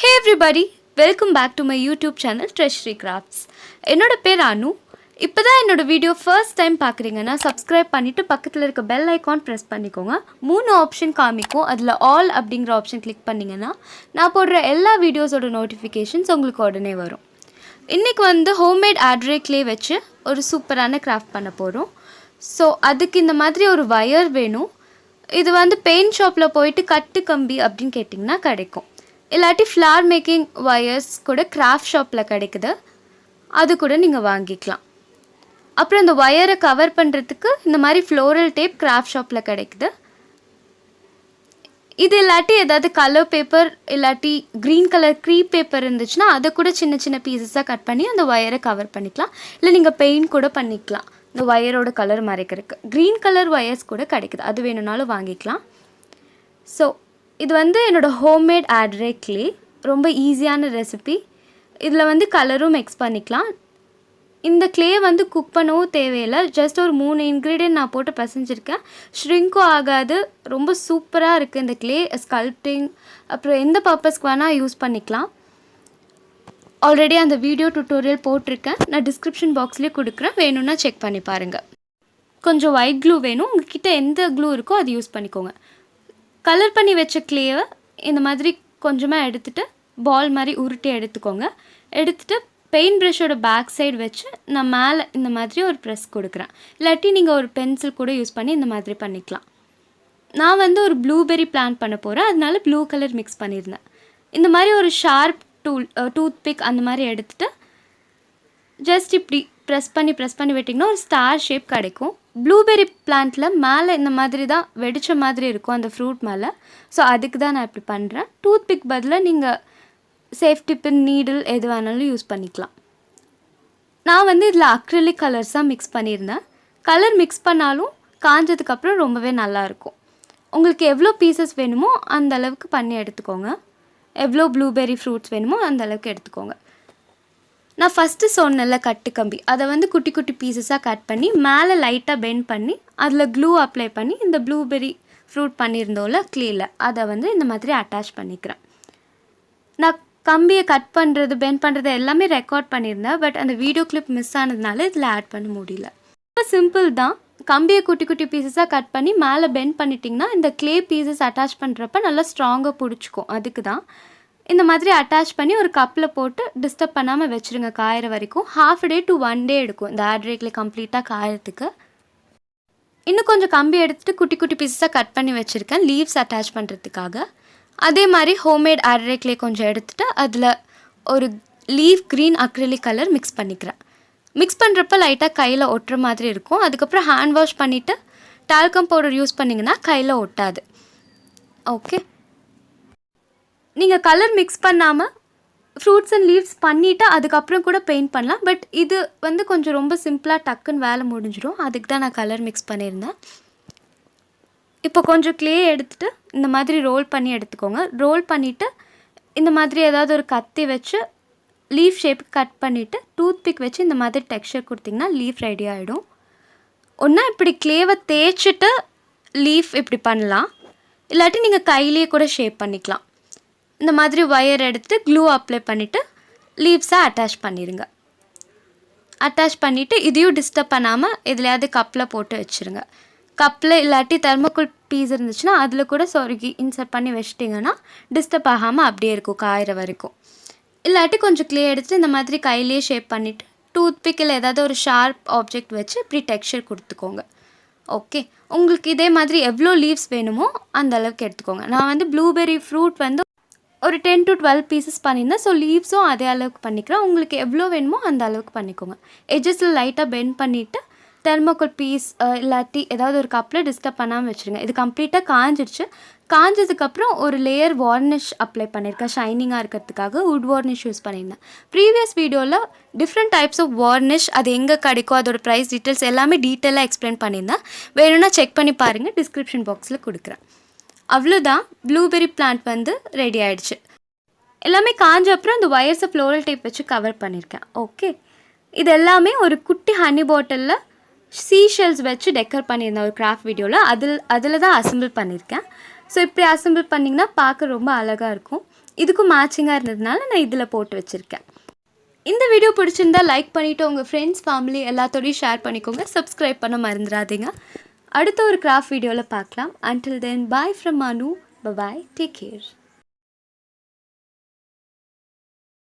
Hey everybody, welcome back to my YouTube channel Treasury Crafts. என்னோட பேர் அனு. இப்போதான் என்னோட வீடியோ ஃபர்ஸ்ட் டைம் பார்க்குறீங்கன்னா சப்ஸ்கிரைப் பண்ணிவிட்டு பக்கத்தில் இருக்க பெல் ஐக்கான் ப்ரெஸ் பண்ணிக்கோங்க. 3 ஆப்ஷன் காமிக்கும். அதில் ஆல் அப்படிங்கிற ஆப்ஷன் கிளிக் பண்ணிங்கன்னா நான் போடுற எல்லா வீடியோஸோட நோட்டிஃபிகேஷன்ஸ் உங்களுக்கு உடனே வரும். இன்றைக்கி வந்து ஹோம்மேட் Airdryclay வச்சு ஒரு சூப்பரான கிராஃப்ட் பண்ண போகிறோம். ஸோ அதுக்கு இந்த மாதிரி ஒரு வயர் வேணும். இது வந்து பெயிண்ட் ஷாப்பில் போயிட்டு கட்டு கம்பி அப்படின்னு கேட்டிங்கன்னா கிடைக்கும். இல்லாட்டி ஃப்ளார் மேக்கிங் வயர்ஸ் கூட கிராஃப்ட் ஷாப்பில் கிடைக்குது, அது கூட நீங்கள் வாங்கிக்கலாம். அப்புறம் இந்த ஒயரை கவர் பண்ணுறதுக்கு இந்த மாதிரி ஃப்ளோரல் டேப் கிராஃப்ட் ஷாப்பில் கிடைக்குது. இது இல்லாட்டி ஏதாவது கலர் பேப்பர் இல்லாட்டி க்ரீன் கலர் க்ரீப் பேப்பர் இருந்துச்சுன்னா அதை கூட சின்ன சின்ன பீசஸாக கட் பண்ணி அந்த ஒயரை கவர் பண்ணிக்கலாம். இல்லை நீங்கள் பெயிண்ட் கூட பண்ணிக்கலாம். இந்த ஒயரோட கலர் மறைக்கிறதுக்கு க்ரீன் கலர் ஒயர்ஸ் கூட கிடைக்குது, அது வேணும்னாலும் வாங்கிக்கலாம். ஸோ இது வந்து என்னோடய ஹோம்மேட் Airdryclay, ரொம்ப ஈஸியான ரெசிபி. இதில் வந்து கலரும் மிக்ஸ் பண்ணிக்கலாம். இந்த க்ளே வந்து குக் பண்ணவும் தேவையில்லை, ஜஸ்ட் ஒரு 3 இன்க்ரீடியன்ட் நான் போட்டு பசைஞ்சிருக்கேன். ஷ்ரிங்க்கும் ஆகாது, ரொம்ப சூப்பராக இருக்குது இந்த க்ளே. ஸ்கல்ப்டிங் அப்புறம் எந்த பர்பஸ்க்கு வேணால் யூஸ் பண்ணிக்கலாம். ஆல்ரெடி அந்த வீடியோ டுட்டோரியல் போட்டிருக்கேன், நான் டிஸ்கிரிப்ஷன் பாக்ஸ்லேயே கொடுக்குறேன், வேணும்னா செக் பண்ணி பாருங்கள். கொஞ்சம் ஒயிட் க்ளூ வேணும், உங்கள்கிட்ட எந்த க்ளூ இருக்கோ அது யூஸ் பண்ணிக்கோங்க. கலர் பண்ணி வச்ச க்ளேவை இந்த மாதிரி கொஞ்சமாக எடுத்துகிட்டு பால் மாதிரி உருட்டி எடுத்துக்கோங்க. எடுத்துகிட்டு பெயிண்ட் ப்ரஷோட பேக் சைடு வச்சு நான் மேலே இந்த மாதிரி ஒரு ப்ரெஸ் கொடுக்குறேன். இல்லாட்டி நீங்கள் ஒரு பென்சில் கூட யூஸ் பண்ணி இந்த மாதிரி பண்ணிக்கலாம். நான் வந்து ஒரு ப்ளூபெர்ரி பிளான் பண்ண போகிறேன், அதனால ப்ளூ கலர் மிக்ஸ் பண்ணியிருந்தேன். இந்த மாதிரி ஒரு ஷார்ப் டூத் பிக் அந்த மாதிரி எடுத்துகிட்டு ஜஸ்ட் இப்படி ப்ரெஸ் பண்ணி விட்டிங்கன்னா ஒரு ஸ்டார் ஷேப் கிடைக்கும். ப்ளூபெர்ரி பிளான்ட்டில் மேலே இந்த மாதிரி தான் வெடித்த மாதிரி இருக்கும் அந்த ஃப்ரூட் மேலே. ஸோ அதுக்கு தான் நான் இப்படி பண்ணுறேன். டூத் பிக் பதிலாக நீங்கள் சேஃப்டி பின், நீடில் எது வேணாலும் யூஸ் பண்ணிக்கலாம். நான் வந்து இதில் அக்ரிலிக் கலர்ஸ் தான் மிக்ஸ் பண்ணியிருந்தேன். கலர் மிக்ஸ் பண்ணாலும் காஞ்சதுக்கப்புறம் ரொம்பவே நல்லாயிருக்கும். உங்களுக்கு எவ்வளோ பீசஸ் வேணுமோ அந்த அளவுக்கு பண்ணி எடுத்துக்கோங்க. எவ்வளோ ப்ளூபெர்ரி ஃப்ரூட்ஸ் வேணுமோ அந்த அளவுக்கு எடுத்துக்கோங்க. நான் ஃபஸ்ட்டு சொன்னல கட்டு கம்பி, அதை வந்து குட்டி குட்டி பீசஸாக கட் பண்ணி மேலே லைட்டாக பெண்ட் பண்ணி அதில் க்ளூ அப்ளை பண்ணி இந்த ப்ளூபெர்ரி ஃப்ரூட் பண்ணியிருந்தோம்ல க்ளேயில் அதை வந்து இந்த மாதிரி அட்டாச் பண்ணிக்கிறேன். நான் கம்பியை கட் பண்ணுறது பெண்ட் பண்ணுறது எல்லாமே ரெக்கார்ட் பண்ணியிருந்தேன், பட் அந்த வீடியோ கிளிப் மிஸ் ஆனதுனால இதில் ஆட் பண்ண முடியல. ரொம்ப சிம்பிள் தான். கம்பியை குட்டி குட்டி பீசஸாக கட் பண்ணி மேலே பெண்ட் பண்ணிட்டிங்கன்னா இந்த க்ளே பீசஸ் அட்டாச் பண்ணுறப்ப நல்லா ஸ்ட்ராங்காக பிடிச்சிக்கும். அதுக்கு தான் இந்த மாதிரி அட்டாச் பண்ணி ஒரு கப்பில் போட்டு டிஸ்டர்ப் பண்ணாமல் வச்சுருங்க காயிற வரைக்கும். ½ டே to 1 டே எடுக்கும் இந்த Airdryclay கம்ப்ளீட்டாக காயறதுக்கு. இன்னும் கொஞ்சம் கம்பி எடுத்துகிட்டு குட்டி குட்டி பீஸஸாக கட் பண்ணி வச்சுருக்கேன் லீவ்ஸ் அட்டாச் பண்ணுறதுக்காக. அதே மாதிரி ஹோம்மேட் Airdryclay கொஞ்சம் எடுத்துகிட்டு அதில் ஒரு leave green acrylic colour mix பண்ணிக்கிறேன். மிக்ஸ் பண்ணுறப்ப லைட்டாக கையில் ஒட்டுற மாதிரி இருக்கும். அதுக்கப்புறம் ஹேண்ட் வாஷ் பண்ணிவிட்டு டால்கம் பவுடர் யூஸ் பண்ணிங்கன்னா கையில் ஒட்டாது. ஓகே, நீங்கள் கலர் மிக்ஸ் பண்ணாமல் ஃப்ரூட்ஸ் அண்ட் லீவ்ஸ் பண்ணிவிட்டு அதுக்கப்புறம் கூட பெயிண்ட் பண்ணலாம். பட் இது வந்து கொஞ்சம் ரொம்ப சிம்பிளாக டக்குன்னு வேலை முடிஞ்சிடும், அதுக்கு தான் நான் கலர் மிக்ஸ் பண்ணியிருந்தேன். இப்போ கொஞ்சம் க்ளே எடுத்துகிட்டு இந்த மாதிரி ரோல் பண்ணி எடுத்துக்கோங்க. ரோல் பண்ணிவிட்டு இந்த மாதிரி ஏதாவது ஒரு கத்தி வச்சு லீஃப் ஷேப்புக்கு கட் பண்ணிவிட்டு டூத் பிக் வச்சு இந்த மாதிரி டெக்ஸ்சர் கொடுத்திங்கன்னா லீஃப் ரெடி ஆகிடும். ஒன்றா இப்படி க்ளேவை தேய்ச்சிட்டு லீஃப் இப்படி பண்ணலாம், இல்லாட்டி நீங்கள் கையிலேயே கூட ஷேப் பண்ணிக்கலாம். இந்த மாதிரி ஒயர் எடுத்துகிட்டு க்ளூ அப்ளை பண்ணிவிட்டு லீவ்ஸை அட்டாச் பண்ணிடுங்க. அட்டாச் பண்ணிவிட்டு இதையும் டிஸ்டர்ப் பண்ணாமல் எதுலையாவது கப்பில் போட்டு வச்சுருங்க. கப்பில் இல்லாட்டி தெர்மோகோல் பீஸ் இருந்துச்சுன்னா அதில் கூட சொருகி இன்சர்ட் பண்ணி வச்சிட்டிங்கன்னா டிஸ்டர்ப் ஆகாமல் அப்படியே இருக்கும் காயிற வரைக்கும். இல்லாட்டி கொஞ்சம் க்ளே எடுத்துகிட்டு இந்த மாதிரி கையிலேயே ஷேப் பண்ணிவிட்டு டூத் பிக்கில் ஏதாவது ஒரு ஷார்ப் ஆப்ஜெக்ட் வச்சு இப்படி டெக்ஸ்சர் கொடுத்துக்கோங்க. ஓகே, உங்களுக்கு இதே மாதிரி எவ்வளோ லீவ்ஸ் வேணுமோ அந்த அளவுக்கு எடுத்துக்கோங்க. நான் வந்து ப்ளூபெர்ரி ஃப்ரூட் வந்து ஒரு 10 to 12 பீசஸ் பண்ணியிருந்தேன். ஸோ லீவ்ஸும் அதே அளவுக்கு பண்ணிக்கிறேன். உங்களுக்கு எவ்வளோ வேணுமோ அந்த அளவுக்கு பண்ணிக்கோங்க. எட்ஜஸில் லைட்டாக பெண்ட் பண்ணிவிட்டு தெர்மோகோல் பீஸ் இல்லாட்டி ஏதாவது ஒரு கப்பில் டிஸ்டர்ப் பண்ணாமல் வச்சுருங்க. இது கம்ப்ளீட்டாக காஞ்சிடுச்சு. காஞ்சதுக்கப்புறம் ஒரு லேயர் வார்னிஷ் அப்ளை பண்ணியிருக்கேன், ஷைனிங்காக இருக்கிறதுக்காக வுட் வார்னிஷ் யூஸ் பண்ணியிருந்தேன். ப்ரீவியஸ் வீடியோவில் டிஃப்ரெண்ட் டைப்ஸ் ஆஃப் வார்னிஷ் அது எங்கே கிடைக்கும் அதோட ப்ரைஸ் டீட்டெயில்ஸ் எல்லாமே டீட்டெயிலாக எக்ஸ்பிளைன் பண்ணியிருந்தேன். வேணும்னா செக் பண்ணி பாருங்கள், டிஸ்கிரிப்ஷன் பாக்ஸில் கொடுக்குறேன். அவ்வளோதான், ப்ளூபெர்ரி பிளான்ட் வந்து ரெடி ஆகிடுச்சு. எல்லாமே காஞ்ச அப்புறம் அந்த ஒயர்ஸை ஃப்ளோரல் டேப் வச்சு கவர் பண்ணியிருக்கேன். ஓகே, இது எல்லாமே ஒரு குட்டி ஹனி பாட்டிலில் சீஷெல்ஸ் வச்சு டெக்கர் பண்ணியிருந்தேன் ஒரு கிராஃப்ட் வீடியோவில். அதில் தான் அசெம்பிள் பண்ணியிருக்கேன். ஸோ இப்படி அசெம்பிள் பண்ணிங்கன்னா பார்க்க ரொம்ப அழகாக இருக்கும். இதுக்கும் மேட்சிங்காக இருந்ததுனால நான் இதில் போட்டு வச்சுருக்கேன். இந்த வீடியோ பிடிச்சிருந்தா லைக் பண்ணிவிட்டு உங்கள் ஃப்ரெண்ட்ஸ் ஃபேமிலி எல்லாத்தோடையும் ஷேர் பண்ணிக்கோங்க. சப்ஸ்கிரைப் பண்ண மறந்துடாதீங்க. அடுத்த ஒரு கிராஃப்ட் வீடியோவில் பார்க்கலாம். Until then, bye from Manu. Bye-bye. Take care.